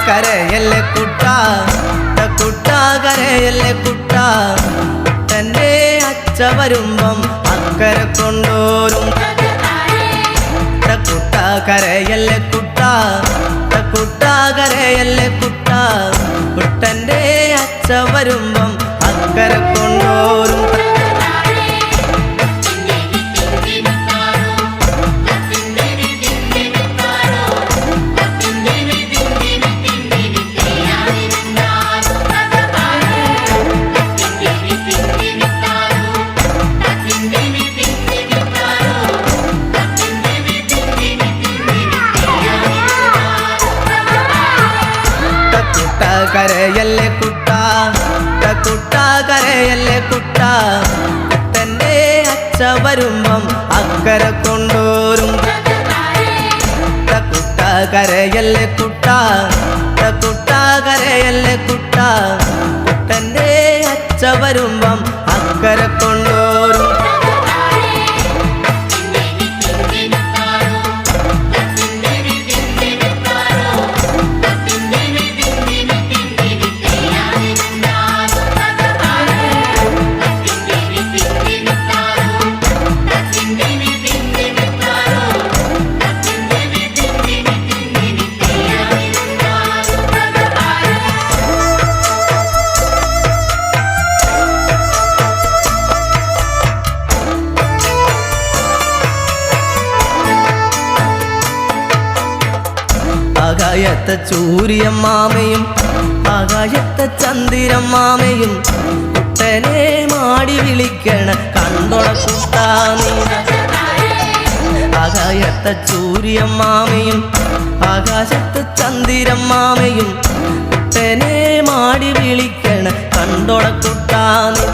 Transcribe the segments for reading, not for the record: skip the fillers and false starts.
കരയല്ലേ കുട്ടാ കുട്ടാ കരയല്ലേ കുട്ടാ തൻ്റെ അച്ഛ വരുമ്പം അക്കരെ കൊണ്ടോരും കുട്ടാ കരയല്ലേ കുട്ടാ കുട്ടാ കരയല്ലേ കുട്ടാ കുട്ടൻ്റെ അച്ഛ വരുമ്പം അക്കരെ കൊണ്ടോരും കരയല്ലേ കുട്ടാ കുട്ടാ കരയല്ലേ കുട്ടാ കുട്ടൻ്റെ അച്ഛ വരുമ്പം അക്കരെ കൊണ്ടോരും കുട്ടാ കരയല്ലേ കുട്ടാ കുട്ടാ കരയല്ലേ കുട്ടാ കുട്ടൻ്റെ അച്ഛ വരുമ്പം അക്കരെ കൊണ്ടോരും ആകാശത്തെ ചൂര്യമ്മാമയും ആകാശത്തെ ചന്ദ്രമ്മാമയും കുട്ടനെ മാടി വിളിക്കണ കണ്ടോള കുട്ടാ നീ ആകാശത്തെ ചൂര്യമ്മാമയും ആകാശത്തെ ചന്ദ്രമ്മാമയും കുട്ടനെ മാടി വിളിക്കണ കണ്ടോള കുട്ടാ നീ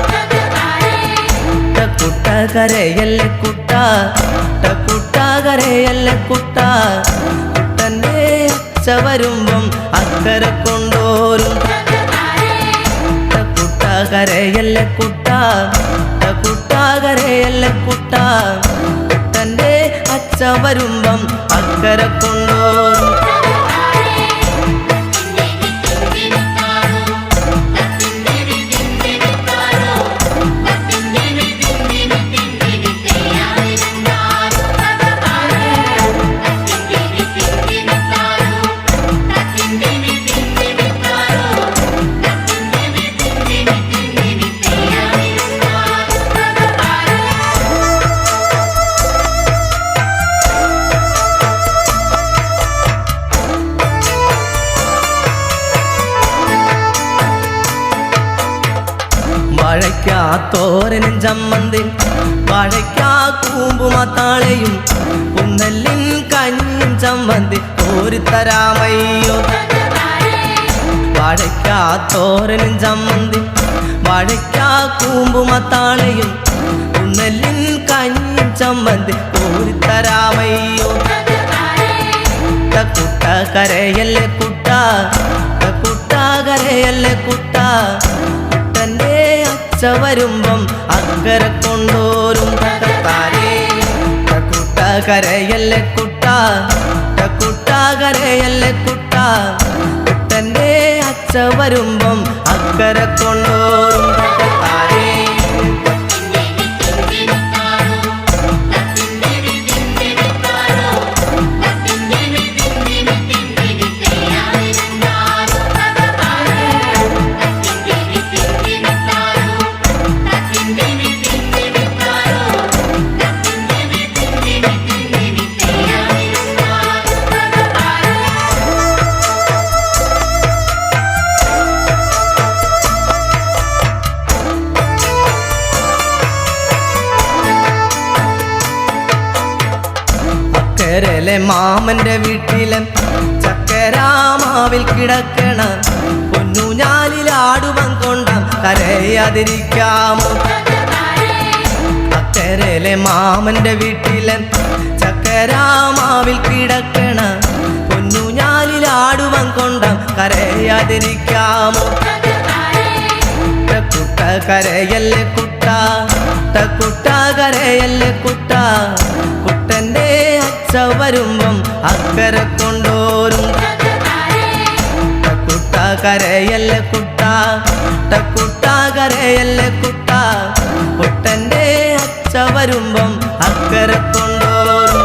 കുട്ട കരയല്ലേ കുട്ടാ കുട്ടാ കരയല്ലേ കുട്ടാ കുട്ടൻ്റെ അച്ഛ വരുമ്പം അക്കരെ കൊണ്ടോരും കുട്ടാ കരയല്ലേ കുട്ടാ കുട്ടാ കരയല്ലേ കുട്ടാ കുട്ടൻ്റെ അച്ഛ വരുമ്പം അക്കരെ കൊണ്ടോരും വാഴയ്ക്കാ തോരനും ചമ്മന്തി വാഴയ്ക്കാ കൂമ്പുമത്താളയും കുന്നല്ലിൻ കഞ്ഞിയും ചമ്മന്തി കോരിത്തരാമയ്യോ വാഴയ്ക്കാ തോരനും ചമ്മന്തി വാഴയ്ക്കാ കൂമ്പുമത്താളയും കുന്നല്ലിൻ കഞ്ഞിയും ചമ്മന്തി കോരിത്തരാമയ്യോ കുട്ട കരയല്ലേ കുട്ടാ കുട്ടാ കരയല്ലേ കുട്ടാ കുട്ടൻ്റെ അച്ഛ വരുമ്പം അക്കരെ കൊണ്ടോരും കുട്ടാ കരയല്ലേ കുട്ടാ കുട്ടാ കരയല്ലേ കുട്ടാ കുട്ടൻ്റെ അച്ഛ വരുമ്പം അക്കരെ കൊണ്ടോരും ചക്കരയിലെ മാമന്റെ വീട്ടിലെ ചക്കരാമാവിൽ കിടക്കണ പൊന്നുഞാലിലാടുവൻ കൊണ്ടാം കരയാതിരിക്കാമോ ചക്കരയിലെ മാമന്റെ വീട്ടിലെ ചക്കരാമാവിൽ കിടക്കണ പൊന്നുഞാലിലാടുവൻ കൊണ്ടാം കരയാതിരിക്കാമോ കുട്ട കരയല്ലേ കുട്ടാ കുട്ട കരയല്ലേ കുട്ടാ കുട്ടൻ്റെ അച്ഛ വരുമ്പം അക്കരെ കൊണ്ടോരും കരയല്ലേ കുട്ട കുട്ട കരയല്ലേ കുട്ട കുട്ടൻ്റെ അച്ഛ വരുമ്പം അക്കരെ കൊണ്ടോരും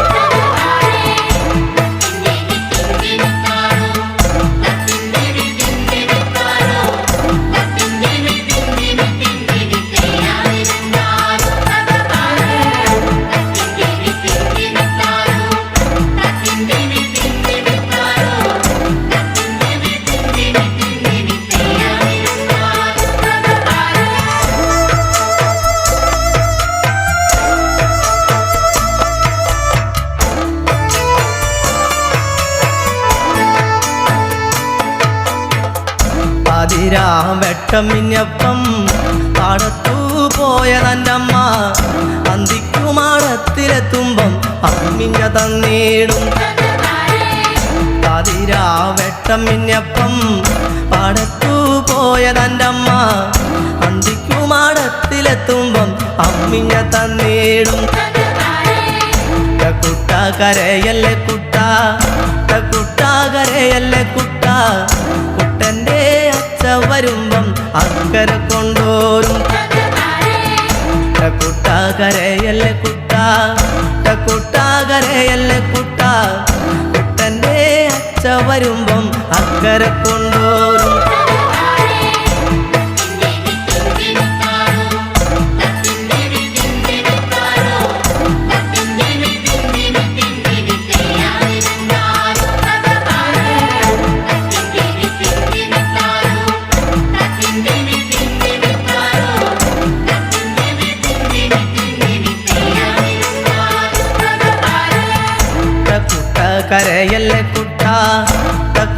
വെട്ടമിഞ്ഞപ്പം പാടത്തു പോയ തൻ്റമ്മ അന്തിക്കുമാടത്തിലെത്തുമ്പം അമ്മിഞ്ഞ തന്നീടും വെട്ടമിഞ്ഞപ്പം പാടത്തു പോയ തൻ്റമ്മ അന്തിക്കുമാടത്തിലെത്തുമ്പം അമ്മിഞ്ഞ തന്നീടും കുട്ട കരയല്ലേ കുട്ട കുട്ട കരയല്ലേ കുട്ട കുട്ടൻ്റെ അച്ഛ വരുമ്പം അക്കരെ കൊണ്ടോരും കുട്ട കരയല്ലേ കുട്ട കുട്ട കരയല്ലേ കുട്ട കുട്ടൻ്റെ അച്ഛ വരുമ്പം അക്കരെ കൊണ്ടോരും കരയല്ലേ കുട്ട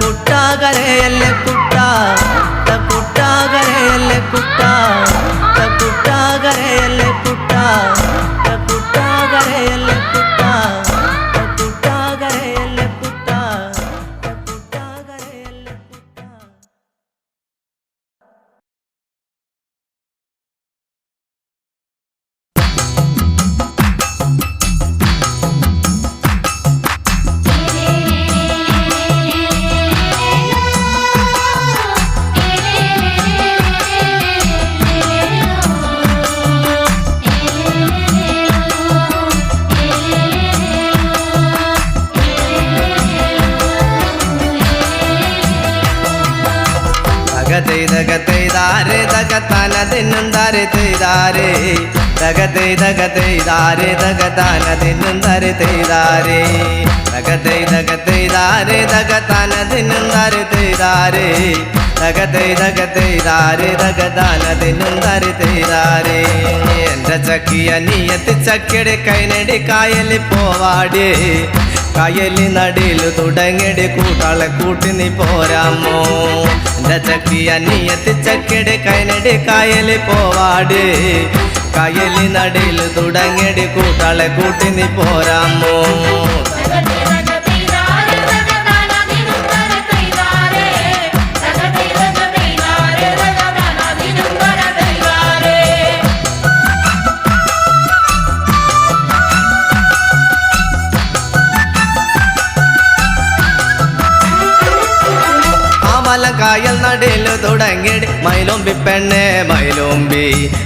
കുട്ട കരയല്ലേ കുട്ട കുട്ട കരയല്ലേ കുട്ട കുട്ട കരയല്ലേ കുട്ട കുട്ട കരയല്ലേ കുട്ട കുട്ട കരയല്ലേ കുട്ട കുട്ട കരയല്ലേ കുട്ട തകതൈതാരെ തകതാന ദിന്നുണ്ടാരെ തൈതാരെ തകതൈതാരെ തകതാന ദിന്നുണ്ടാരെ തൈതാരെ തകതൈതാരെ തകതാന ദിന്നുണ്ടാരെ തൈതാരെ തകതൈതാരെ തകതാന ദിന്നുണ്ടാരെ തൈതാരെ എൻ്റെ ചക്കിയ നീയത്തി ചക്കിയുടെ കൈനടി കായലിൽ പോവാടേ കായലി നടിയിൽ തുടങ്ങിയുടെ കൂട്ടാളെ കൂട്ടി നീ പോരാമോ എൻ്റെ ചക്കിയ നീയത്തി ചക്കിയുടെ കൈനടി കായലിൽ പോവാട് കായലി നടിയിൽ തുടങ്ങിയുടെ കൂട്ടാളെ കൂട്ടി നീ പോരാമോ കായൽ നടിയിൽ തുടങ്ങിയടി മൈലോമ്പി പെണ്ണെ മൈലോമ്പി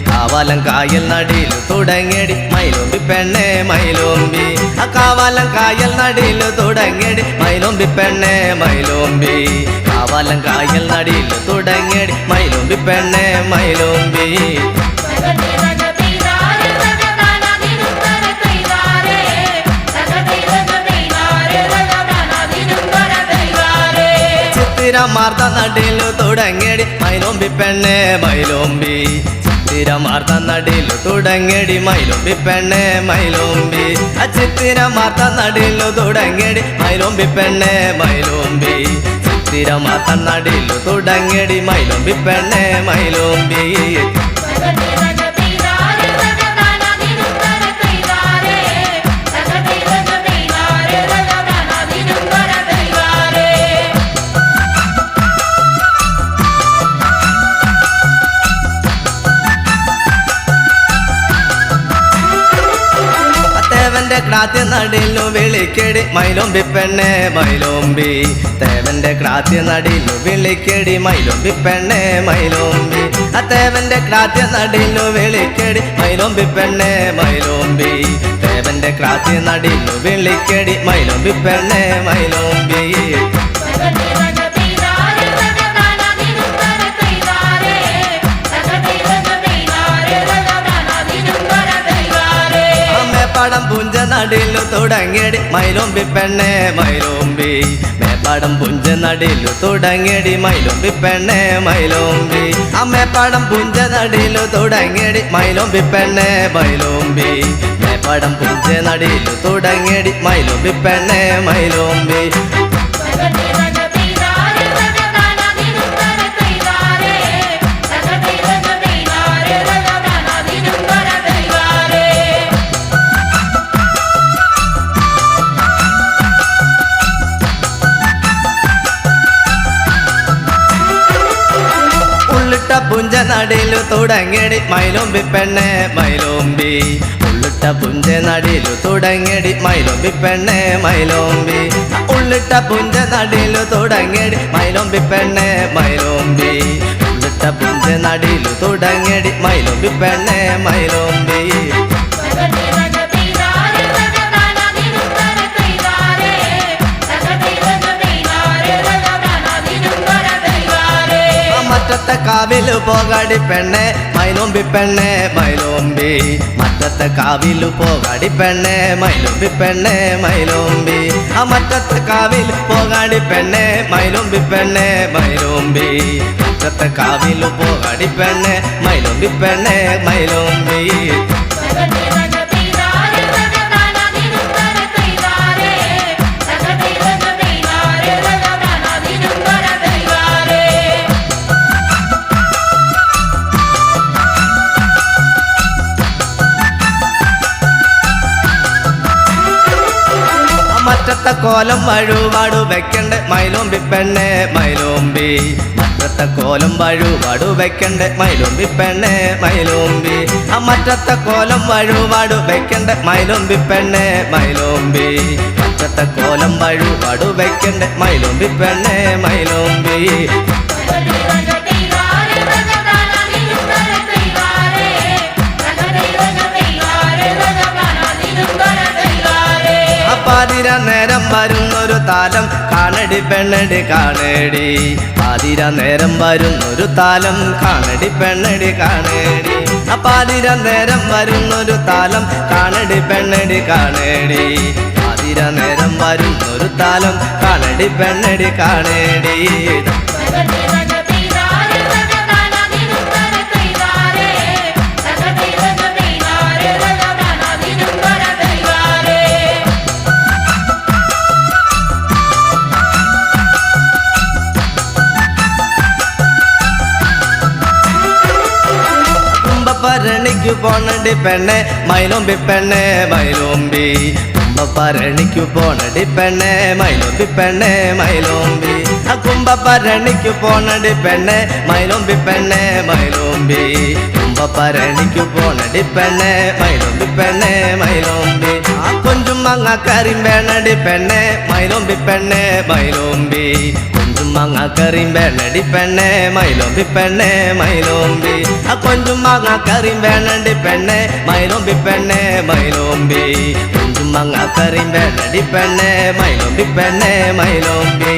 കാവാലം കായൽ നടിയിൽ തുടങ്ങിയടി മൈലോമ്പി പെണ്ണെ മൈലോമ്പി ആ കാവാലം കായൽ നടിയിൽ തുടങ്ങിയടി മൈലോമ്പി പെണ്ണെ മൈലോമ്പി കാവാലം കായൽ നടിയിൽ തുടങ്ങിയടി മൈലോമ്പി പെണ്ണെ മൈലോമ്പി മാർത്ത നടിയിൽ തുടങ്ങിയടി മൈലോമ്പി പെണ്ണെ മൈലോമ്പി ചിത്തിരമാർത്ത നടിയിൽ തുടങ്ങിയടി മൈലോമ്പി പെണ്ണെ മൈലോമ്പി ചിത്തിരമാർത്ത നടിയിൽ തുടങ്ങിയടി മൈലോമ്പി പെണ്ണെ മൈലോമ്പി ചിത്തിരമാർത്ത നടിയിൽ തുടങ്ങിയടി മൈലോമ്പി പെണ്ണെ മൈലോമ്പി ക്രാത്യ നടിലു വിളിക്കടി മൈലോമ്പി പെണ്ണെ മൈലോമ്പി തേവന്റെ ക്രാത്യ നടിലു വിളിക്കടി മൈലോമ്പി പെണ്ണെ മൈലോമ്പി തേവന്റെ ക്രാത്യ നടിലു വിളിക്കടി മൈലോമ്പി പെണ്ണെ മൈലോമ്പി തേവന്റെ ക്രാത്യ നടിലു വിളിക്കടി മൈലോമ്പി പെണ്ണെ മൈലോമ്പി മേപ്പാടം പുഞ്ച നടിലു തുടങ്ങിയടി മൈലോമ്പി പെണ്ണെ മൈലോമ്പി മേപ്പാടം പുഞ്ച നടിലു തുടങ്ങിയടി മൈലോമ്പി പെണ്ണെ മൈലോമ്പി മേപ്പാടം പുഞ്ച നടിലു തുടങ്ങിയടി മൈലോമ്പി പെണ്ണെ മൈലോമ്പി മേപ്പാടം പുഞ്ച നടിലു തുടങ്ങിയടി മൈലോമ്പി പെണ്ണെ മൈലോമ്പി പുഞ്ച നടിലു തുടങ്ങിയടി മൈലോമ്പി പെണ്ണെ മൈലോമ്പി ഉള്ളിട്ട പുഞ്ച നടിലു തുടങ്ങിയടി മൈലോമ്പി പെണ്ണെ മൈലോമ്പി ഉള്ളിട്ട പുഞ്ച നടിലു തുടങ്ങിയടി മൈലോമ്പി പെണ്ണെ മൈലോമ്പി ഉള്ളിട്ട പുഞ്ച നടിലു തുടങ്ങിയടി മൈലോമ്പി പെണ്ണെ മൈലോമ്പി മറ്റത്തെ കാവിലു പോകാടി പെണ്ണെ മൈലോമ്പി പെണ്ണെ മൈലോമ്പി മറ്റത്തെ കാവിലു പോകാടി പെണ്ണെ മൈലോമ്പി പെണ്ണെ മൈലോമ്പി മറ്റത്തെ കാവിലു പോകാടി പെണ്ണെ മൈലോമ്പി പെണ്ണെ മൈലോമ്പി മറ്റത്തെ കാവിലു പോകാടി പെണ്ണെ മൈലോമ്പി പെണ്ണെ മൈലോമ്പി മറ്റത്തെ കോലം വഴുപാടു വെക്കണ്ടേ മൈലോമ്പി പെണ്ണെ മൈലോമ്പി മറ്റത്തെ കോലം വഴുപാടു വെക്കണ്ടേ മൈലോമ്പി പെണ്ണെ മൈലോമ്പി മറ്റത്തെ കോലം വഴുപാടു വെക്കണ്ടേ മൈലോമ്പി പെണ്ണെ മൈലോമ്പി മറ്റത്തെ കോലം വഴുപാടു വെക്കണ്ടേ മൈലോമ്പി പെണ്ണെ മൈലോമ്പി പാതിര നേരം വരുന്നൊരു താലം കാണടി പെണ്ണടി കാണേടി പാതിര നേരം വരുന്നൊരു താലം കാണടി പെണ്ണടി കാണേടി പാതിര നേരം വരുന്നൊരു താലം കാണടി പെണ്ണടി കാണേടി പാതിര നേരം വരുന്നൊരു താലം കാണടി പെണ്ണടി കാണേടി പരണിക്കു പോണടി പെണ്ണെ മൈലോമ്പി പെണ്ണെ മൈലോമ്പി കുംഭപരണിക്കു പോണടി പെണ്ണെ മൈലോമ്പി പെണ്ണെ മൈലോമ്പി കുംഭപരണിക്കു പോണടി പെണ്ണെ മൈലോമ്പി പെണ്ണെ മൈലോമ്പി കുംഭപരണിക്കു പോണടി പെണ്ണെ മൈലോമ്പി പെണ്ണെ മൈലോമ്പി കൊഞ്ചും മങ്ങക്കറിയും വേണടി പെണ്ണെ മൈലോമ്പി പെണ്ണെ മൈലോമ്പി കൊഞ്ചും മങ്ങക്കറിയും വേണടി പെണ്ണെ മൈലോമ്പി പെണ്ണെ മൈലോമ്പി കൊഞ്ചും മങ്ങക്കറിയും വേണടി പെണ്ണെ മൈലോമ്പി പെണ്ണെ മൈലോമ്പി കൊഞ്ചും മങ്ങക്കറിയും വേണടി പെണ്ണെ മൈലോമ്പി പെണ്ണെ മൈലോമ്പി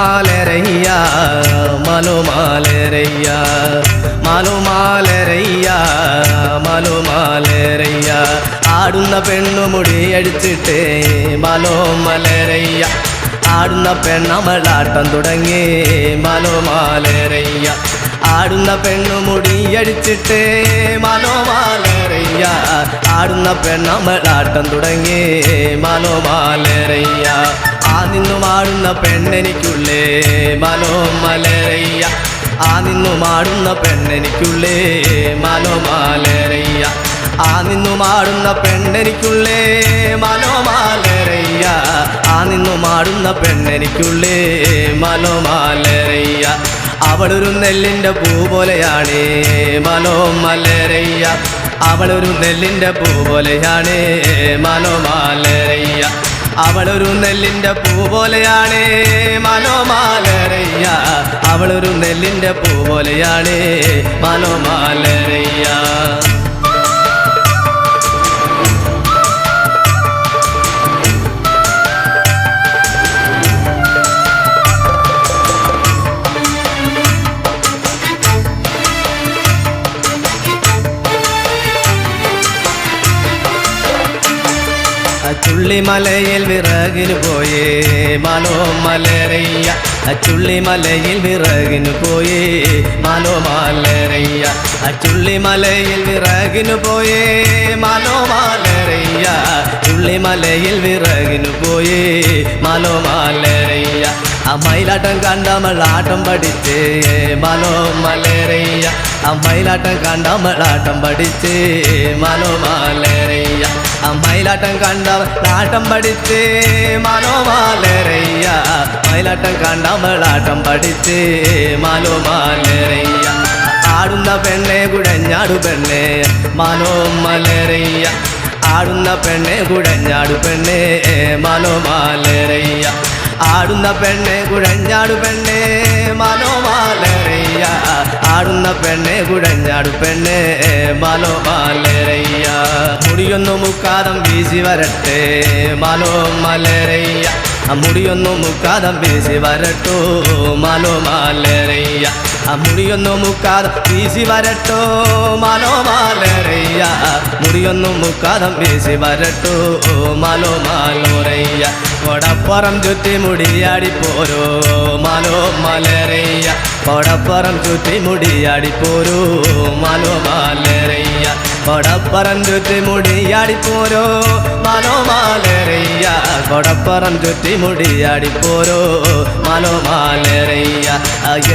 മാലുമാലരയ്യ മാലുമാലരയ്യ മാലുമാലരയ്യ മാലുമാലരയ്യ ആടുന്ന പെണ്ണുമുടി അടിച്ചിട്ട് മാലോമലരയ്യ ആടുന്ന പെണ്ണമളാട്ടം തുടങ്ങി മാലോമാലരയ്യ ആടുന്ന പെണ്ണുമുടി അടിച്ചിട്ട് മാലോമാലരയ്യ ആടുന്ന പെണ്ണമളാട്ടം തുടങ്ങി മാലോമാലരയ്യ ആ നിന്നും ആടുന്ന പെണ്ണെനിക്കുള്ളേ മാലോമലരയ്യ ആ നിന്നും ആടുന്ന പെണ്ണെനിക്കുള്ളേ മാലോമാലരയ്യ ആ നിന്നും ആടുന്ന പെണ്ണെനിക്കുള്ളേ മാലോമാലരയ്യ ആ നിന്നും ആടുന്ന പെണ്ണെനിക്കുള്ളേ മാലോമാലരയ്യ അവളൊരു നെല്ലിൻ്റെ പൂ പോലെയാണ് മാലോമലരയ്യ അവളൊരു നെല്ലിൻ്റെ പൂ പോലെയാണ് മാലോമാലരയ്യ അവളൊരു നെല്ലിൻ്റെ പൂ പോലെയാണ് മാലോമാലരയ്യ അവളൊരു നെല്ലിൻ്റെ പൂ പോലെയാണ് മാലോമാലരയ്യ ചുള്ളിമലയിൽ വിറകിന് പോയേ മാലോമലരയ്യ ചുള്ളിമലയിൽ വിറകിന് പോയേ മാലോമലരയ്യ ചുള്ളിമലയിൽ വിറകിന് പോയേ മാലോമലരയ്യ ചുള്ളിമലയിൽ വിറകിന് പോയേ മാലോമലരയ്യ മയിലാട്ടം കണ്ടമളാട്ടം പഠിച്ചേ മാലോമലരയ്യ മയിലാട്ടം കണ്ടമളാട്ടം പഠിച്ചേ മാലോമലരയ്യ മയിലാട്ടം കണ്ടമളാട്ടം പഠിച്ചേ മാലോമലരയ്യ മയിലാട്ടം കണ്ടമളാട്ടം പഠിച്ചേ മാലോമലരയ്യ ആടുന്ന പെണ്ണെ കുഴഞ്ഞാടു പെണ്ണെ മാലോമലരയ്യ ആടുന്ന പെണ്ണെ കുഴഞ്ഞാടു പെണ്ണെ മാലോമലരയ്യ ആടുന്ന പെണ്ണെ കുഴഞ്ഞാടു പെണ്ണെ മാലോമലരയ്യ ആടുന്ന പെണ്ണെ കുഴഞ്ഞാടു പെണ്ണെ മാലോമലരയ്യ മുടിയൊന്നു മുക്കാതം വീശി വരട്ടെ മാലോമലരയ്യ മുടിയൊന്നു മുക്കാതം വീശി വരട്ടോ മാലോമലരയ്യ മുടിയൊന്നു മുക്കാതം വീശി വരട്ടോ മാലോമലരയ്യ മുടിയൊന്നു മുക്കാതം വീശി വരട്ടോ മാലോമലരയ്യ കൊടപ്പുറം ചുറ്റി മുടിയാടിപ്പോരോ മാലോമലരയ്യ കൊടപ്പുറം ചുറ്റി മുടിയാടിപ്പോരോ മാലോമലരയ്യ കൊടപ്പുറം ചുറ്റി മുടിയാടിപ്പോരോ മാലോമലരയ്യ കൊടപ്പുറം ചുറ്റി മുടിയാടിപ്പോരോ മാലോമലരയ്യ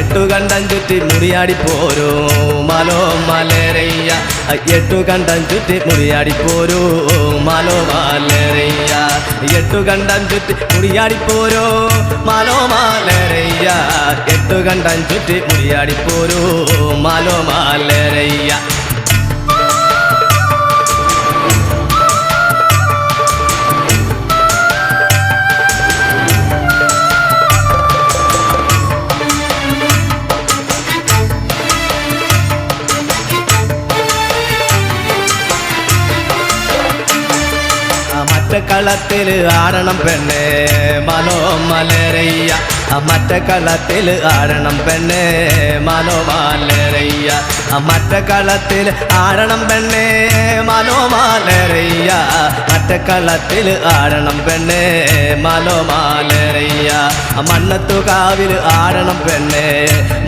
എട്ടുകണ്ടം ചുറ്റി മുടിയാടിപ്പോരോ മാലോമലരയ്യ എട്ടുകണ്ടം ചുറ്റി മുടിയാടിപ്പോരോ മാലോമലരയ്യ എട്ടുകണ്ടം ചുറ്റി മുടിയാടിപ്പോരോ മാലോമലരയ്യ എട്ടുകണ്ടം ചുറ്റി മുടിയാടിപ്പോരോ മാലോമലരയ്യ മറ്റക്കളത്തിൽ ആടണം പെണ്ണെ മാലോമലരയ്യ മറ്റക്കളത്തിൽ ആടണം പെണ്ണെ മാലോമലരയ്യ മറ്റക്കളത്തിൽ ആടണം പെണ്ണെ മാലോമലരയ്യ മറ്റക്കളത്തിൽ ആടണം പെണ്ണെ മാലോമലരയ്യ മണ്ണത്തു കാവിൽ ആടണം പെണ്ണെ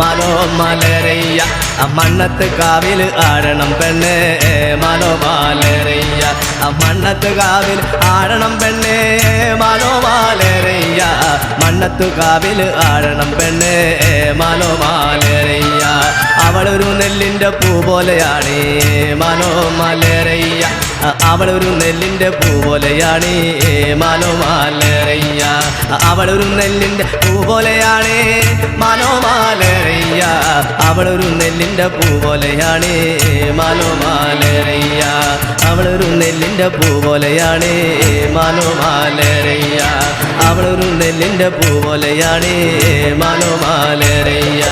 മാലോമലരയ്യ മണ്ണത്ത് കാവിൽ ആടണം പെണ്ണെ മാലോമലരയ്യ മണ്ണത്ത് കാവിൽ ആടണം പെണ്ണെ മാലോമലരയ്യ മണ്ണത്തു കാവിൽ ആടണം പെണ്ണെ മാലോമലരയ്യ അവളൊരു നെല്ലിൻ്റെ പൂ പോലെയാണ് മാലോമലരയ്യ അവളൊരു നെല്ലിൻ്റെ പൂ പോലെയാണ് മാലോമലരയ്യ അവളൊരു നെല്ലിൻ്റെ പൂ പോലെയാണ് മാലോമലരയ്യ അവളൊരു നെല്ലിൻ്റെ പൂ പോലെയാണ് മാലോമലരയ്യ അവളൊരു നെല്ലിൻ്റെ പൂ പോലെയാണ് മാലോമലരയ്യ അവളൊരു നെല്ലിൻ്റെ പൂ പോലെയാണ് മാലോമലരയ്യ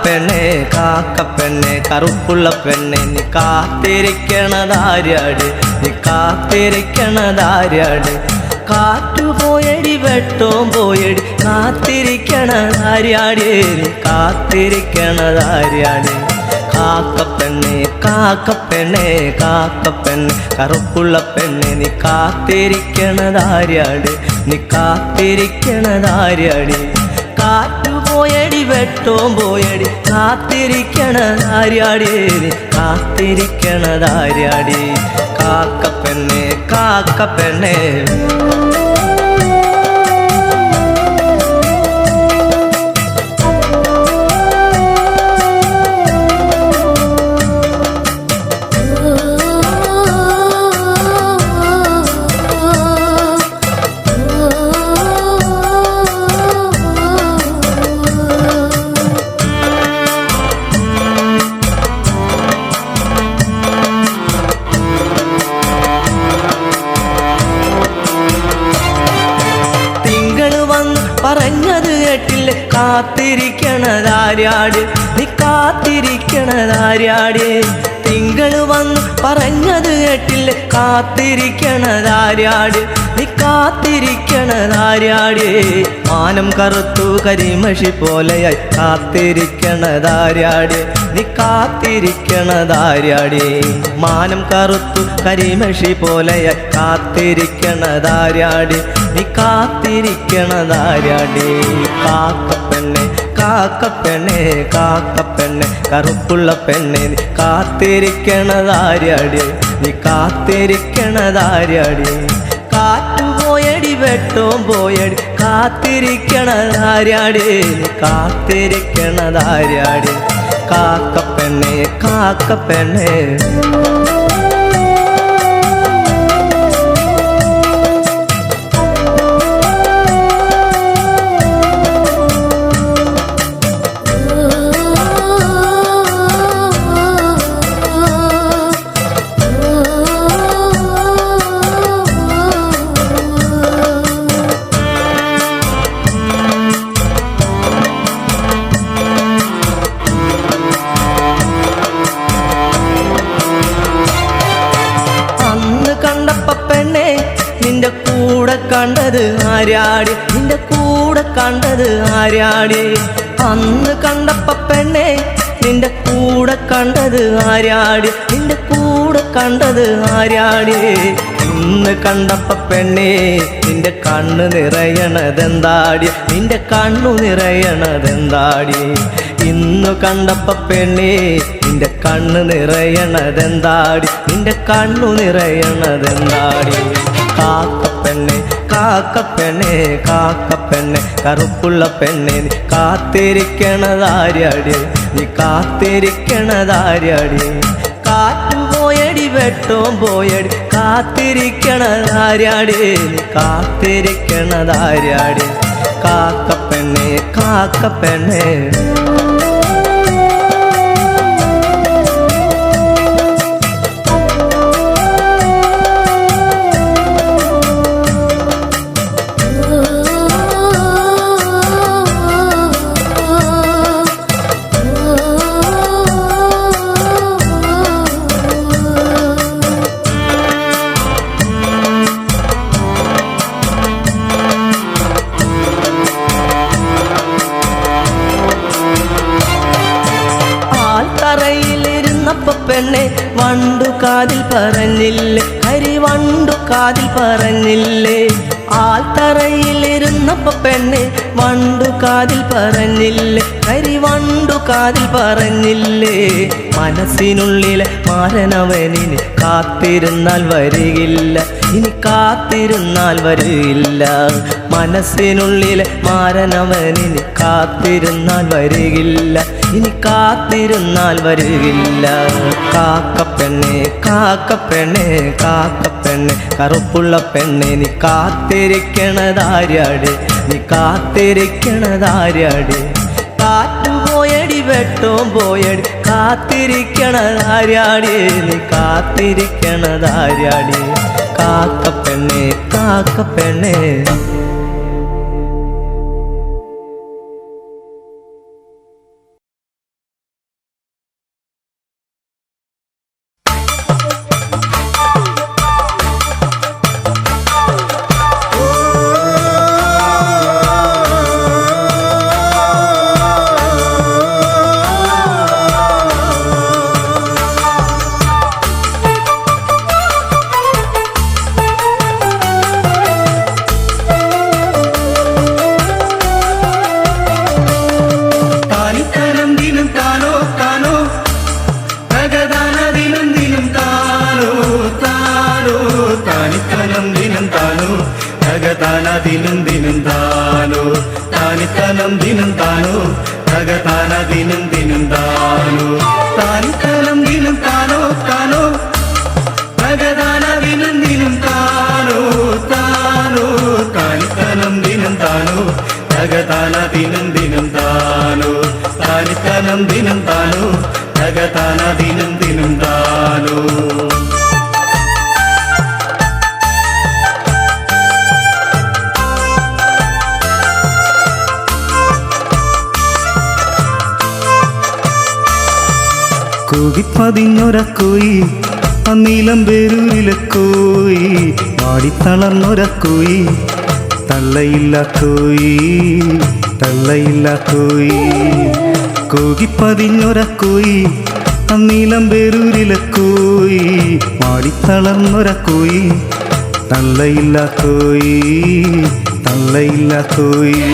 കാക്കപ്പെണ്ണെ കറുപ്പുള്ള പെണ്ണെ നീ കാത്തിരിക്കണതാര്യാട് നീ കാത്തിരിക്കണതാര്യാട് കാറ്റു പോയടി വെട്ടോം പോയടി കാത്തിരിക്കണതാര്യാട് നീ കാത്തിരിക്കണതാര്യാട് കാക്കപ്പെണ്ണെ കറുപ്പുള്ള പെണ്ണെ നീ കാത്തിരിക്കണതാര്യാട് നീ കാത്തിരിക്കണതാര്യാട് കാറ്റു പോയടി വെട്ടോം പോയടി കാത്തിരിക്കണതാര്യാട് നീ കാത്തിരിക്കണതാര്യാട് കാക്കപ്പെണ്ണെ പറഞ്ഞത് കേട്ടില്ലേ കാത്തിരിക്കണതാര്യാട് നീ കാത്തിരിക്കണതാര്യാട് തിങ്കള് വന്ന് പറഞ്ഞത് കേട്ടില്ലേ കാത്തിരിക്കണതാര്യാട് നീ കാത്തിരിക്കണതാര്യാട് മാനം കറുത്തു കരിമഷി പോലെയായി കാത്തിരിക്കണതാര്യാട് നീ കാത്തിരിക്കണതാര്യാട് മാനം കറുത്തു കരിമഷി പോലെയായി കാത്തിരിക്കണതാര്യാട് നീ കാത്തിരിക്കണതാര്യാട് കാക്കപ്പെണ്ണെ കറുപ്പുള്ള പെണ്ണെ നീ കാത്തിരിക്കണതാര്യാട് നീ കാത്തിരിക്കണതാര്യാട് കാറ്റു പോയടി വെട്ടോം പോയടി കാത്തിരിക്കണതാര്യാട് നീ കാത്തിരിക്കണതാര്യാട് കാക്കപ്പെണ്ണെ നിന്റെ കൂടെ കണ്ടത് ആര്യാടി നിന്റെ കൂടെ കണ്ടത് ആര്യാടി അന്ന് കണ്ടപ്പ പെണ്ണെ നിന്റെ കൂടെ കണ്ടത് ആര്യാടി നിന്റെ കൂടെ കണ്ടത് ആര്യാടി ഇന്ന് കണ്ടപ്പ പെണ്ണെ നിന്റെ കണ്ണു നിറയണതെന്താടി നിന്റെ കണ്ണു നിറയണതെന്താടി ഇന്നു കണ്ടപ്പ പെണ്ണെ നിന്റെ കണ്ണു നിറയണതെന്താടി നിന്റെ കണ്ണു നിറയണതെന്താടി കാക്കപ്പെണ്ണെ കറുപ്പുള്ള പെണ്ണെ നീ കാത്തിരിക്കണതാര്യാട് നീ കാത്തിരിക്കണതാര്യാട് കാറ്റു പോയടി വെട്ടോം പോയടി കാത്തിരിക്കണതാര്യാട് നീ കാത്തിരിക്കണതാര്യാട് കാക്കപ്പെണ്ണെ തറയിലിരുന്നപ്പ പെണ്ണെ വണ്ടു കാതിൽ പറഞ്ഞില്ലേ കരിവണ്ടു കാതിൽ പറഞ്ഞില്ലേ ആൽത്തറയിലിരുന്നപ്പ പെണ്ണെ വണ്ടു കാതിൽ പറഞ്ഞില്ലേ കരിവണ്ടു കാതിൽ പറഞ്ഞില്ലേ മനസ്സിനുള്ളിലെ മാരനവനിന് കാത്തിരുന്നാൽ വരികില്ല ഇനി കാത്തിരുന്നാൽ വരികില്ല മനസ്സിനുള്ളിലെ മാരനവനിന് കാത്തിരുന്നാൽ വരികില്ല ഇനി കാത്തിരുന്നാൽ വരികില്ല കാക്കപ്പെണ്ണെ കറുപ്പുള്ള പെണ്ണെ നീ കാത്തിരിക്കണതാര്യാട് നീ കാത്തിരിക്കണതാര്യാട് കാറ്റു പോയടി വെട്ടോം പോയടി കാത്തിരിക്കണതാര്യാട് നീ കാത്തിരിക്കണതാര്യാട് കാക്കപ്പെണ്ണെ തകതാന ദിനം ദിനം താനോ താനിത്തനം ദിനം താനോ തകതാന ദിനം ദിനം താനോ താനിത്തനം ദിനം താനോ താനോ തകതാന ദിനം ദിനം താനോ താനോ താനിത്തനം ദിനം താനോ തകതാന ദിനം ദിനം താനോ താനിത്തനം ദിനം താനോ തകതാന ദിനം ദിനം താനോ കൂകിപ്പതിഞ്ഞൊരക്കോയി അന്നീലം പേരൂരിലെ കോയി വാടിത്തളർന്നൊരക്കോയി തള്ളയില്ല കോയി തള്ളയില്ല കോയി കൂകിപ്പതിഞ്ഞൊരക്കോയി അന്നീലം പേരൂരിലെ കോയി വാടിത്തളർന്നൊരക്കോയി തള്ളയില്ല കോയി തള്ളയില്ല കോയി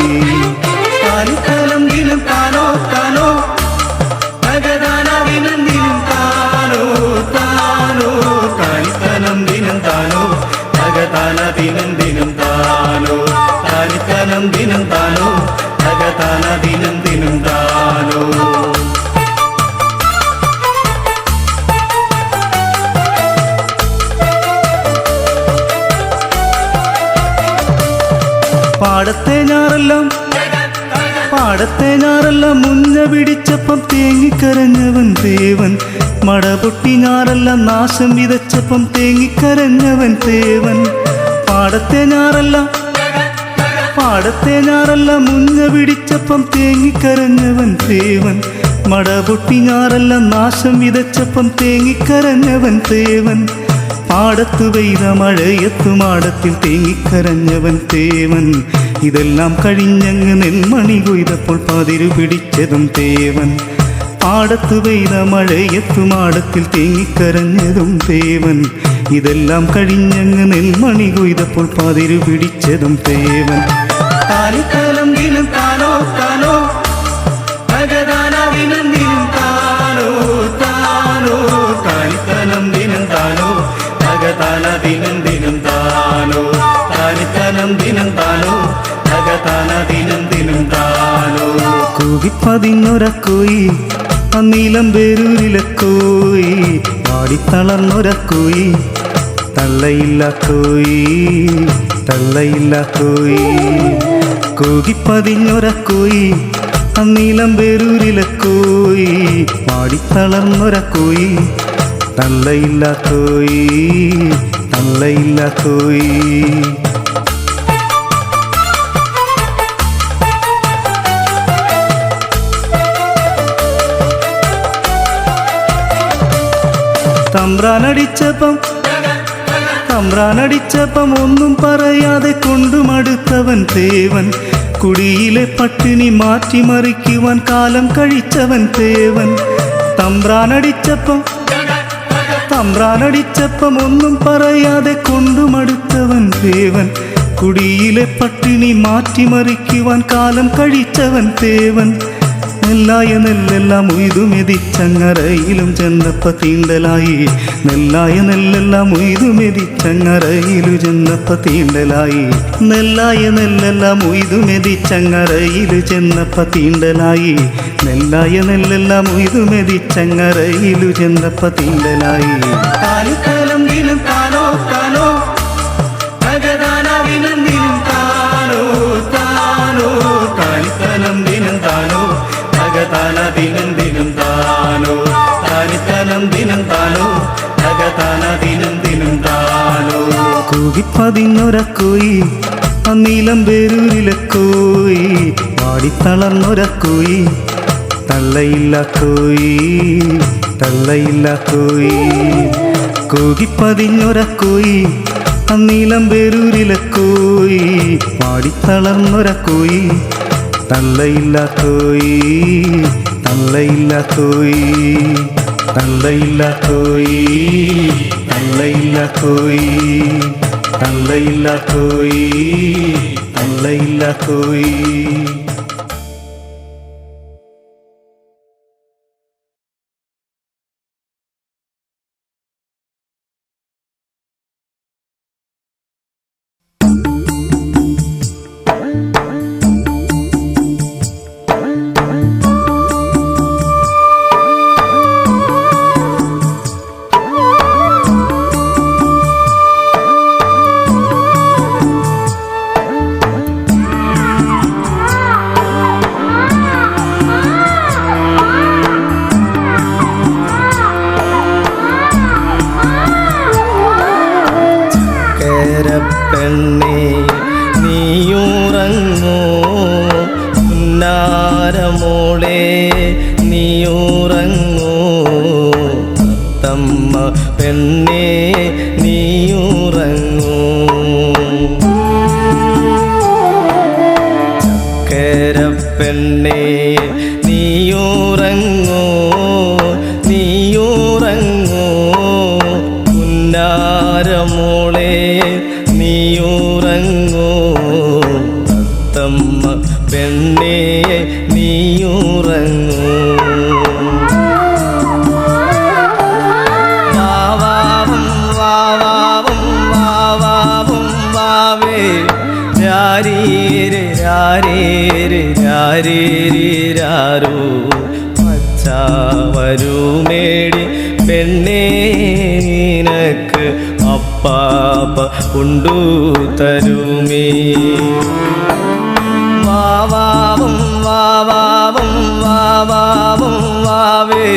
താനിത്തലം ദിനം താനോ താനോ തകതാന ദിനം ദിനം താനോ താനോ താനിത്തനം ദിനം താനോ തകതാന ദിനം ദിനം താനോ താനിത്തനം ദിനം താനോ തകതാന ദിനം ദിനം താനോ പാടത്തെ ഞാറെല്ലാം മുഞ്ഞ പിടിച്ചപ്പം തേങ്ങിക്കരഞ്ഞവൻ ദേവൻ മടപൊട്ടി ഞാറെല്ലാം നാശം വിതച്ചപ്പം തേങ്ങിക്കരഞ്ഞവൻ ദേവൻ പാടത്തെ ഞാറെല്ലാം മുഞ്ഞ പിടിച്ചപ്പം തേങ്ങിക്കരഞ്ഞവൻ ദേവൻ മടപൊട്ടി ഞാറെല്ലാം നാശം വിതച്ചപ്പം തേങ്ങിക്കരഞ്ഞവൻ ദേവൻ പാടത്തു പെയ്ത മഴയത്തു മാടത്തിൽ തേങ്ങിക്കരഞ്ഞവൻ തേവൻ ഇതെല്ലാം കഴിഞ്ഞങ്ങ് നെൽമണി കൊയ്തപ്പോൾ പതിരു പിടിച്ചതും തേവൻ പാടത്തു പെയ്ത മഴയത്തു മാടത്തിൽ തേങ്ങിക്കരഞ്ഞതും തേവൻ ഇതെല്ലാം കഴിഞ്ഞങ്ങ് നെൽമണി കൊയ്തപ്പോൾ പതിരു പിടിച്ചതും തേവൻ താനിത്തലം ദിനം താനോ താനോ തകതാന ദിനം ദിനം താനോ താനോ താനിത്തലം ദിനം താനോ തകതാന ദിനം ദിനം താനോ താനിത്തലം ദിനം താനോ തകതാന ദിനം ദിനം താനോ കൂകിപ്പതിഞ്ഞൊരക്കോയി അന്നീലം പേരൂരിലെ കോയി വാടിത്തളർന്നൊരക്കോയി തള്ളയില്ല കോയി തള്ളയില്ല കോയി കൂകിപ്പതിഞ്ഞൊരക്കോയി അന്നീലം പേരൂരിലെ കോയി വാടിത്തളർന്നൊരക്കോയി തള്ളയില്ല കോയി തള്ളയില്ല കോയി തമ്പ്രാനടിച്ചപ്പം ഒന്നും പറയാതെ കൊണ്ടുമടുത്തവൻ തേവൻ കുടിയിലെ പട്ടിണി മാറ്റിമറിക്കുവാൻ കാലം കഴിച്ചവൻ തേവൻ തമ്പ്രാനടിച്ചപ്പം ഒന്നും പറയാതെ കൊണ്ടുമടുത്തവൻ തേവൻ കുടിയിലെ പട്ടിണി മാറ്റിമറിക്കുവാൻ കാലം കഴിച്ചവൻ തേവൻ നെല്ലായ നെല്ലെല്ലാം ഉയ്തുമെതിച്ചങ്ങറയിലും ചെന്നപ്പ തീണ്ടലായി നെല്ലായ നെല്ലെല്ലാം ഉയ്തുമെതിച്ചങ്ങറയിലു ചെന്നപ്പ തീണ്ടലായി നെല്ലായ നെല്ലെല്ലാം ഉയ്തുമെതിച്ചങ്ങറയിലു ചെന്നപ്പ തീണ്ടലായി നെല്ലായ നെല്ലെല്ലാം ഉയ്തുമെതിച്ചങ്ങറയിലു ചെന്നപ്പ തീണ്ടലായി താനിത്തലം ദിനം താനോ താനോ തകതാന ദിനം ദിനം താനോ താനോ താനിത്തലം ദിനം താനോ തകതാന ദിനം ദിനം താനോ താനിത്തലം ദിനം താനോ തകതാന ദിനം ദിനം താനോ കൂകിപ്പതിഞ്ഞൊരക്കോയി അന്നീലം പേരൂരിലെ കോയി വാടിത്തളർന്നൊരക്കോയി തള്ളയില്ല കോയി തള്ളയില്ല കോയി കൂകിപ്പതിഞ്ഞൊരക്കോയി അന്നീലം പേരൂരിലെ കോയി വാടിത്തളർന്നൊരക്കോയി തള്ളയില്ല കോയി തള്ളയില്ല കോയി തള്ളയില്ല കോയി തള്ളയില്ല കോയി തള്ളയില്ല കോയി തള്ളയില്ല കോയി പെണ്ണേ നീയുറങ്ങൂ പുന്നാരമോളെ നീയുറങ്ങൂ തത്തമ്മ പെണ്ണേ നീയുറങ്ങൂ ചക്കര പെണ്ണേ നീയുറങ്ങൂ നീയുറങ്ങൂ പുന്നാരമോളെ നീയുറങ്ങൂ തത്തമ്മ പെണ്ണേ നീയുറങ്ങൂ വാവാവും വാവാവും വാവാവും വാവേ രാരീരെ രാരീരെ രാരീരാരോ മച്ചാവരുമേടി പെണ്ണേ നിനക്ക് അപ്പാപ്പ കൊണ്ടു തരുമേ വാവാവും വാവാവും വാവാവും വാവേ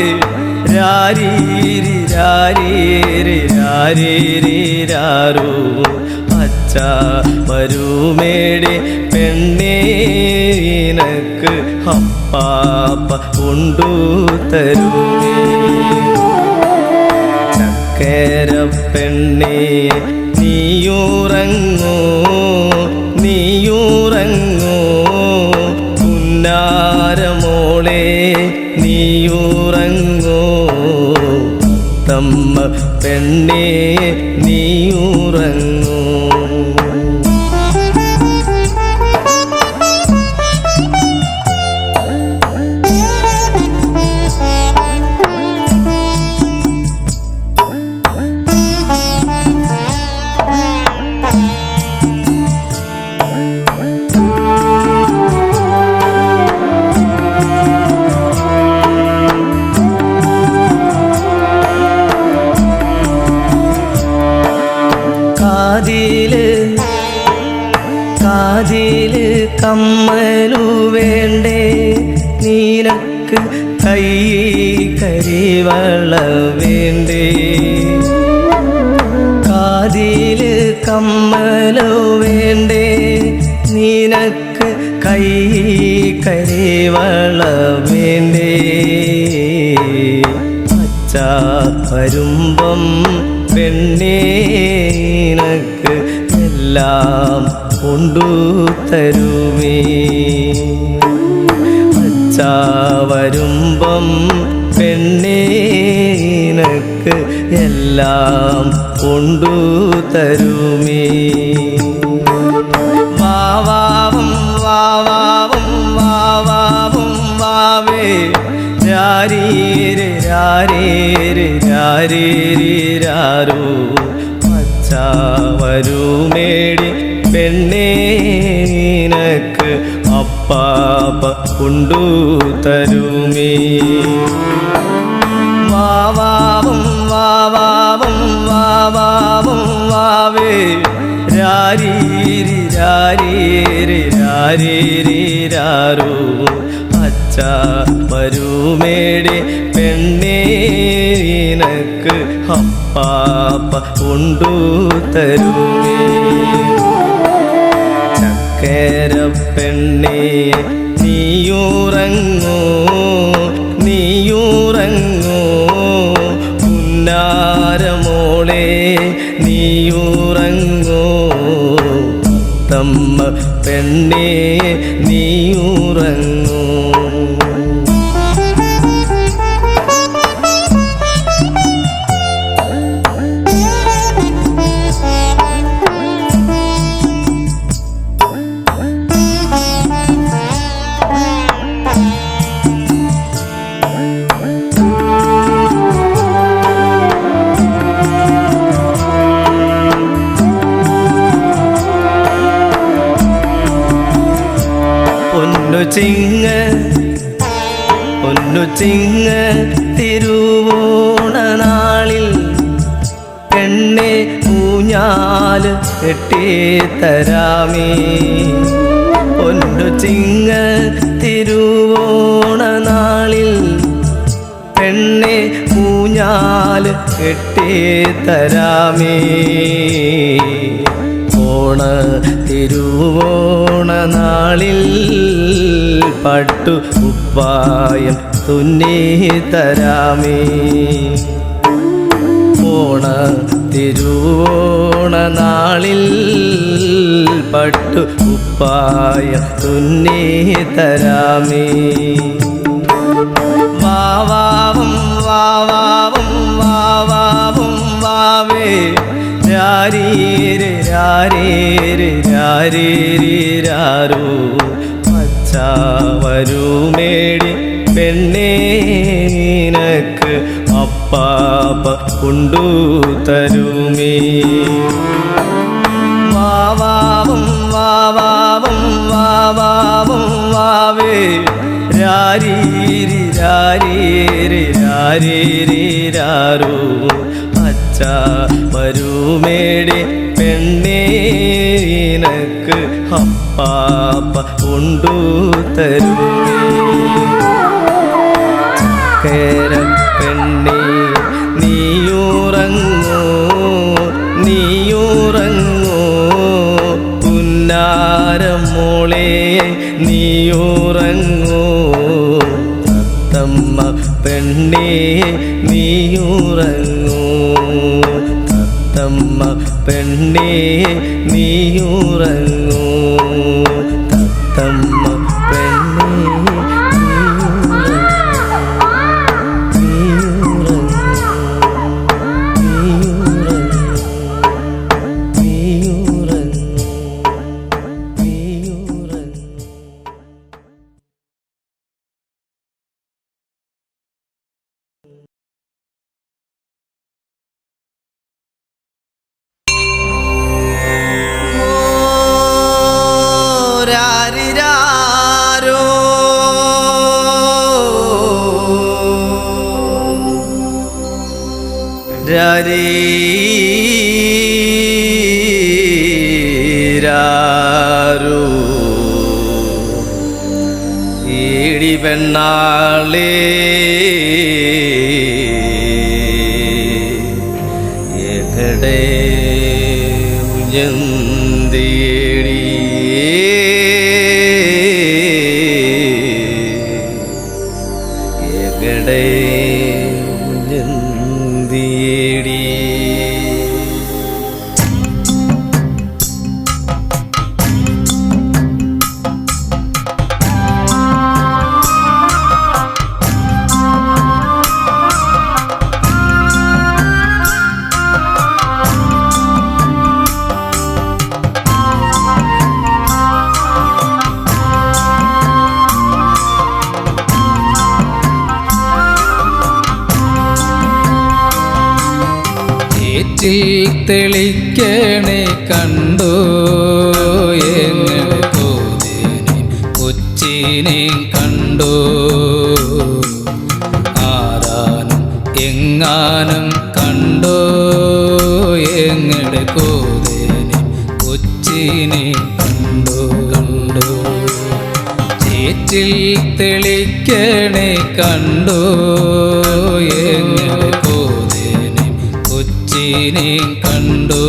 രാരീരി രാരീരി രാരീരാരോ അച്ഛ വരുമേടി പെണ്ണേ നിനക്ക് അപ്പാപ്പ കൊണ്ടു തരുമേ ചക്കര പെണ്ണേ നീയുറങ്ങൂ നീയുറങ്ങൂ പുന്നാരമോളെ നീയുറങ്ങൂ തമ്മ പെണ്ണേ നീയുറങ്ങൂ കാതില് കമ്മലു വേണ്ടേ നിനക്ക് കൈ കരിവള വേണ്ടേ കാതില് കമ്മലു വേണ്ടേ നിനക്ക് കൈ കരിവള വേണ്ടേ അച്ഛ വരുമ്പം പെണ്ണേ നിനക്ക് എല്ലാം കൊണ്ടു തരുമേ അച്ഛ വരുമ്പം പെണ്ണേ നിനക്ക് എല്ലാം കൊണ്ടു തരുമേ വാവാവും വാവാവും വാവാവും വാവേ രാരീരെ രാരീരെ രാരീരാരോ അച്ഛ വരുമേടി പെണ്ണേ നിനക്ക് അപ്പാപ്പ കൊണ്ടു തരുമേ വാവാവും വാവാവും വാവാവും വാവേ രാരീരി രാരീരി രാരീരാരോ അച്ഛ വരുമേടി പെണ്ണേ നിനക്ക് അപ്പാപ്പ കൊണ്ടു തരുമേ ചക്കര പെണ്ണേ നീയുറങ്ങൂ നീയുറങ്ങൂ പുന്നാരമോളെ നീയുറങ്ങൂ തമ്മ പെണ്ണേ നീയുറങ്ങൂ പൊന്നു ചിങ്ങ തിരുവോണ നാളിൽ പെണ്ണെ ഊഞ്ഞാല് കെട്ടിത്തരാമേ പൊന്നു ചിങ്ങ തിരുവോണ നാളിൽ പെണ്ണെ ഊഞ്ഞാല് കെട്ടിത്തരാമേ ഓണ തിരുവോണ നാളിൽ പട്ടു കുപ്പായം തുന്നി തരാമേ. ഓണ തിരുവോണ നാളിൽ പട്ടു കുപ്പായം തുന്നി തരാമേ. വാവാവും വാവാവും വാവാവും വാവേ രാരീരെ രാരീരെ രാരീരാരോ മച്ചാവരുമേടി പെണ്ണേ നിനക്ക് അപ്പാപ്പ കൊണ്ടു തരുമേ. വാവാവും വാവാവും വാവാവും വാവേ രാരീരി രാരീരി രാരീരാരോ മച്ചാവരുമേടി പെണ്ണേ നിനക്ക് അപ്പാപ്പ കൊണ്ടു തരുമേ. ചക്കര പെണ്ണേ നീയുറങ്ങൂ നീയുറങ്ങൂ പുന്നാരമോളെ നീയുറങ്ങൂ. തത്തമ്മ പെണ്ണേ നീയുറങ്ങൂ തത്തമ്മ പെണ്ണേ നീയുറങ്ങൂ തത്തമ്മ പെണ്ണേ രാരീരാരോ ഈടി പെണ്ണാളേ എകടെ ഉയർന്നേടി എകടെ ഉയർന്നേടി. തെളിക്കണേ കണ്ടോ എങ്ങനെ പോതേനെ കൊച്ചിനെ കണ്ടോ. ആരാനും എങ്ങാനും കണ്ടോ എങ്ങടെ കോതേനെ കൊച്ചിനെ കണ്ടോ കണ്ടോ. ചേച്ചിൽ തെളിക്കണേ കണ്ടോ എങ്ങനെ കോതേനെ കൊച്ചിനെ കണ്ടോ.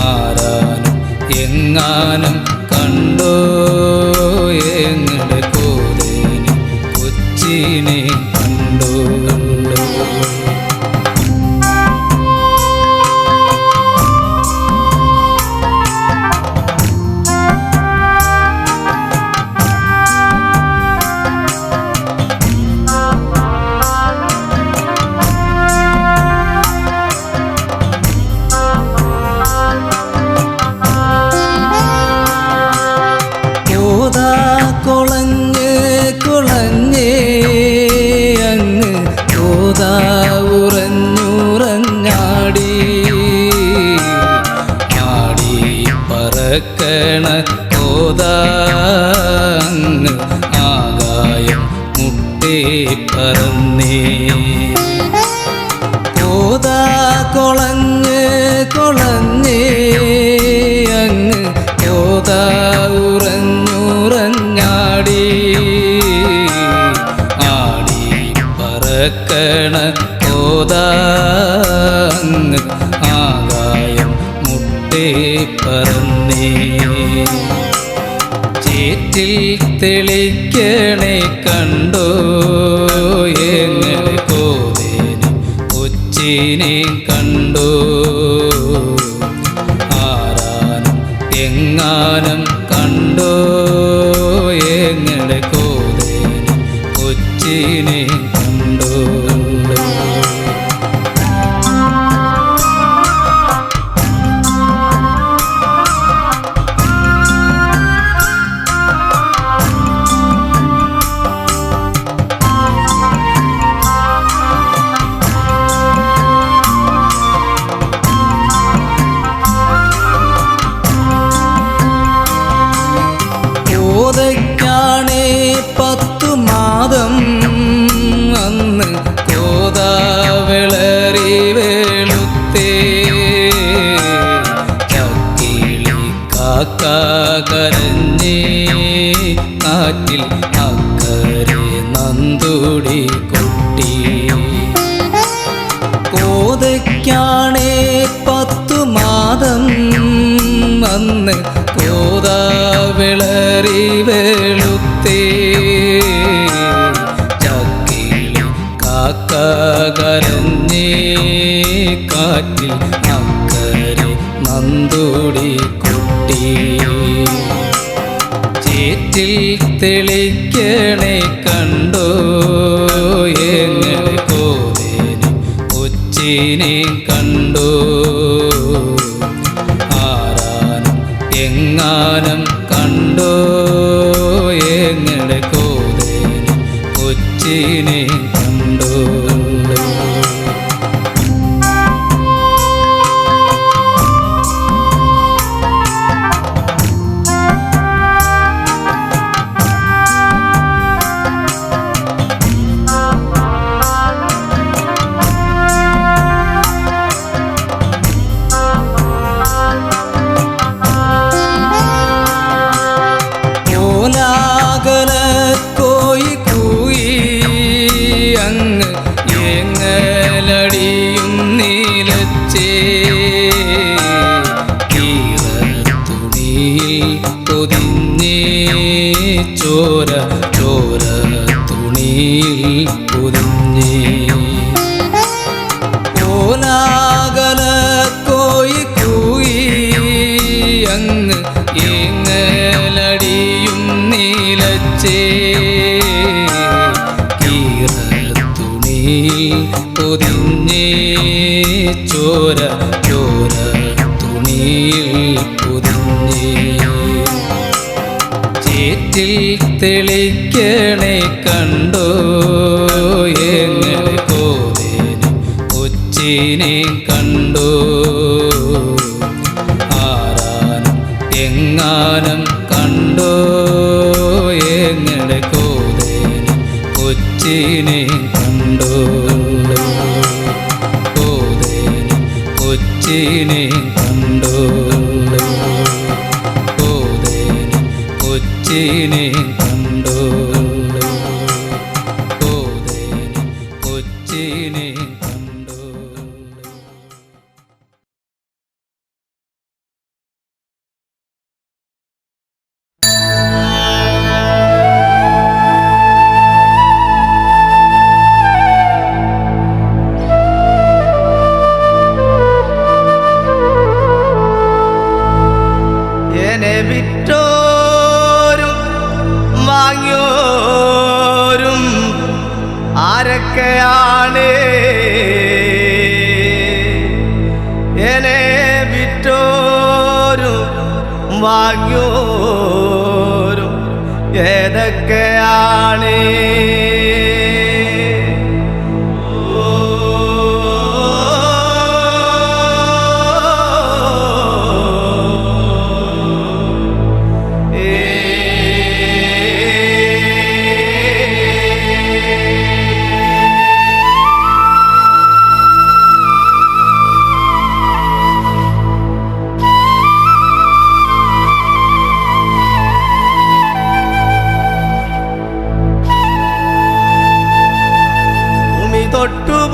ആരാനും എങ്ങാനും കണ്ടോ എങ്ങടെ കോതേനെ കൊച്ചിനെ കണ്ടോ കണ്ടോ. പറക്കണ കോതാങ്ങ് ആകായം മുട്ടേ പറന്നേ. കോതാ കൊളഞ്ഞ് കൊളഞ്ഞേ അങ്ങ് കോതാ ഉറഞ്ഞുറഞ്ഞാടി. ആടി പറക്കണ കോതാങ്ങ് ആകായം മുട്ടേ മുട്ടേ പറന്നേ ചേറ്റിൽ തെളിക്കണേ കണ്ടോ എങ്ങനെ കോതേനെ കൊച്ചിനെ കണ്ടോ ആരാനും എങ്ങാനും കണ്ടോ എങ്ങനെ കോതേനെ കൊച്ചിനെ കണ്ടോ കോതയ്ക്കാണേ 10 മാതം അന്ന് കോതാവിളറി വെളുത്തേ ചക്കിളി കാക്ക കരഞ്ഞേ കാറ്റിൽ അക്കരെ നന്തുടി കൊട്ടി കോതയ്ക്കാണേ 10 മാതം അന്ന് കോതാവിളറി വെളുത്തേ ചക്കിളി കാക്ക കരഞ്ഞേ കാറ്റിൽ അക്കരെ നന്തുടി കൊട്ടി ചേറ്റിൽ തെളിക്കണേ കണ്ടോ എങ്ങനെ കോതേനെ കൊച്ചിനെ കണ്ടോ ആരാനും എങ്ങാനും കണ്ടോ എങ്ങനെ കോതേനെ കൊച്ചിനെ കണ്ടോ കോലാകലക്കോയി കൂയി അങ്ങ് ഏങ്ങലടിയും നീലച്ചേ തുണിയിൽ പൊതിഞ്ഞേ ചോര ചോര തുണിയിൽ പൊതിഞ്ഞേ കോലാകലക്കോയി കൂയി അങ്ങ് ഏങ്ങലടിയും നീലച്ചേ തുണിയിൽ പൊതിഞ്ഞേ ചോര ചോര തുണിയിൽ പൊതിഞ്ഞേ ചേറ്റിൽ തെളിക്കണേ കണ്ടോ എങ്ങനെ കോതേനെ കൊച്ചിനെ കണ്ടോ ആരാനും എങ്ങാനും കണ്ടോ എങ്ങനെ കോതേനെ കൊച്ചിനെ കണ്ടോ കോതേനെ കൊച്ചിനെ കണ്ടോ കോതേനെ കൊച്ചിനെ കണ്ടോ കോതേനെ കൊച്ചിനെ കണ്ടോ എന്നെ വിറ്റോരും വാങ്ങിയോരും ആരൊക്കെയാണ് എന്നെ വിറ്റോരും വാങ്ങിയോരും ഏതൊക്കെയാണ്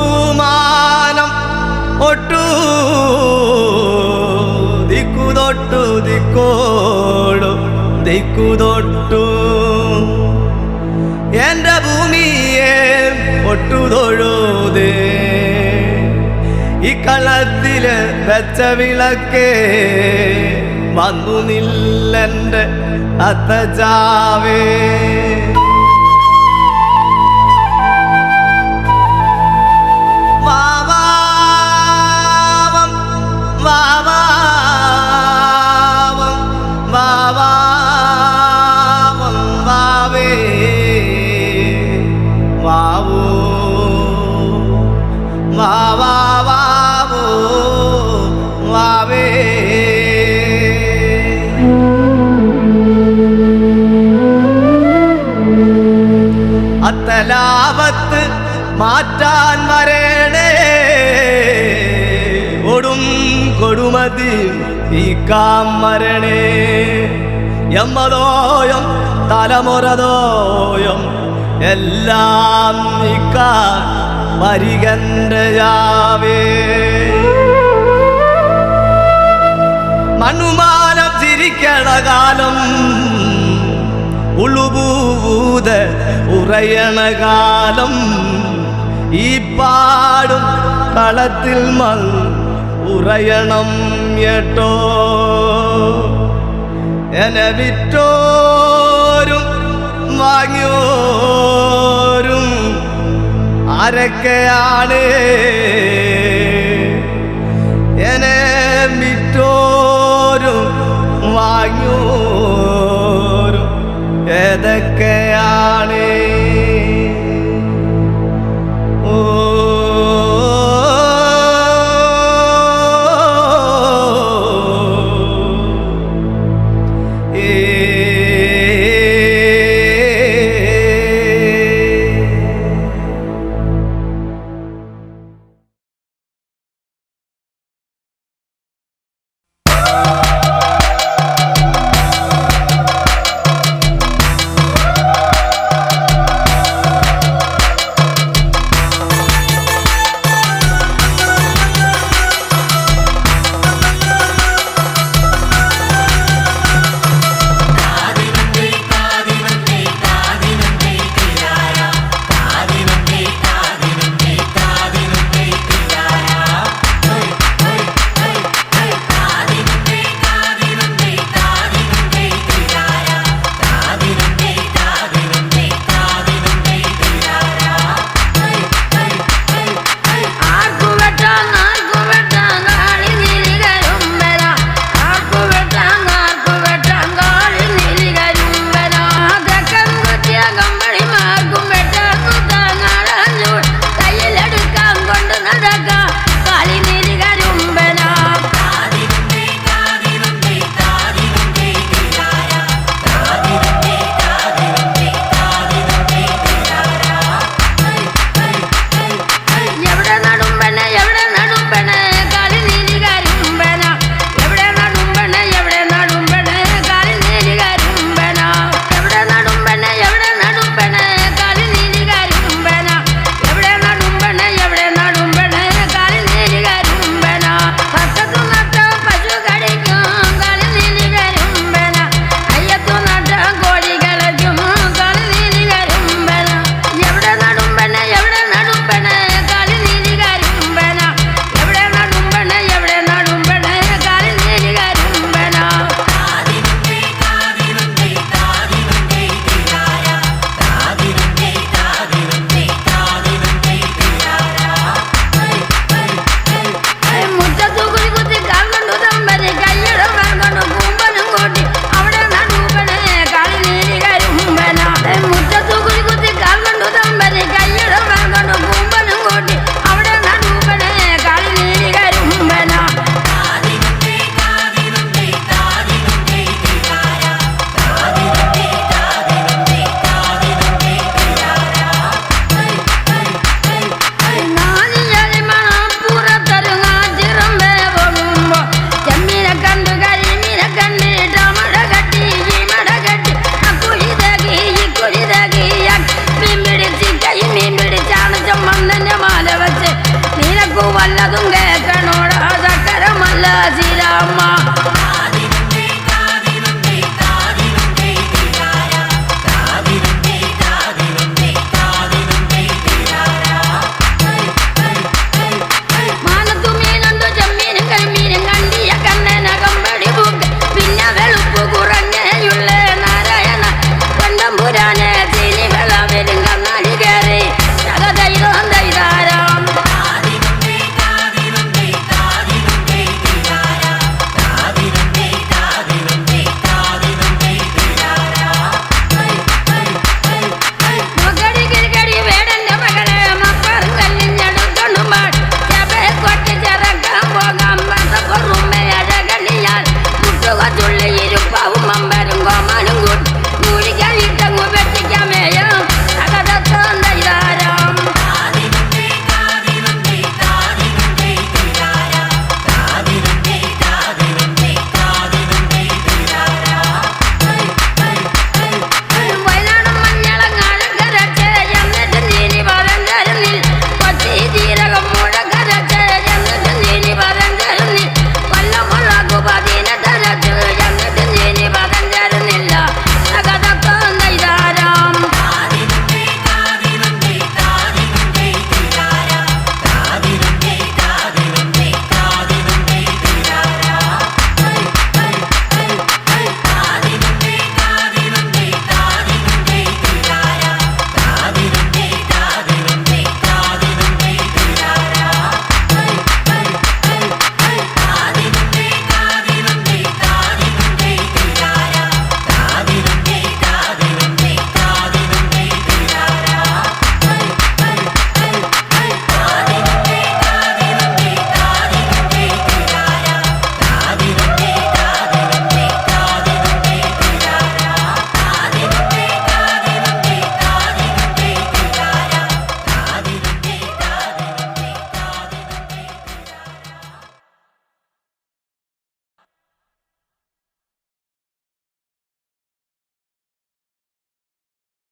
ഒട്ടുപൂമാനം ഒട്ടു ദിക്കുപാലകന്മാർ തൊട്ടു ദിക്കോടും ദിക്കുതൊട്ടു എന്റെ ഭൂമിയെ ഒട്ടുതൊഴുതേ ഈ കളത്തില് വെച്ച വിളക്കേ വന്നു നില്ലെന്റെ അത്തജാവേ വാവാവം വാവാവം വാവാവം വാവേ വാവൂ വാവാവോ വാവേ അത്തലാപത്ത് മാറ്റാൻ വരേണേ ഒടും കൊടുമതി ഈ കാമരണേ എമ്മതോയം തലമുറതോയം എല്ലാം നിക്കാൻ വരികണ്ടയാവേ മണ്ണുമാനം ചിരിക്കണ കാലം ഉളുപൂത ഉറയണ കാലം ഈ പാടും കളത്തിൽ മൽ ഉറയണം കേട്ടോ എന്നെ വിറ്റോരും വാങ്ങിയോരും ആരൊക്കെയാണ് എന്നെ വിറ്റോരും വാങ്ങിയോരും ഏതൊക്കെയാണ് ഓ വല്ലതും കേൾക്കണോടാ ചക്കരമല്ല ശീലമ്മ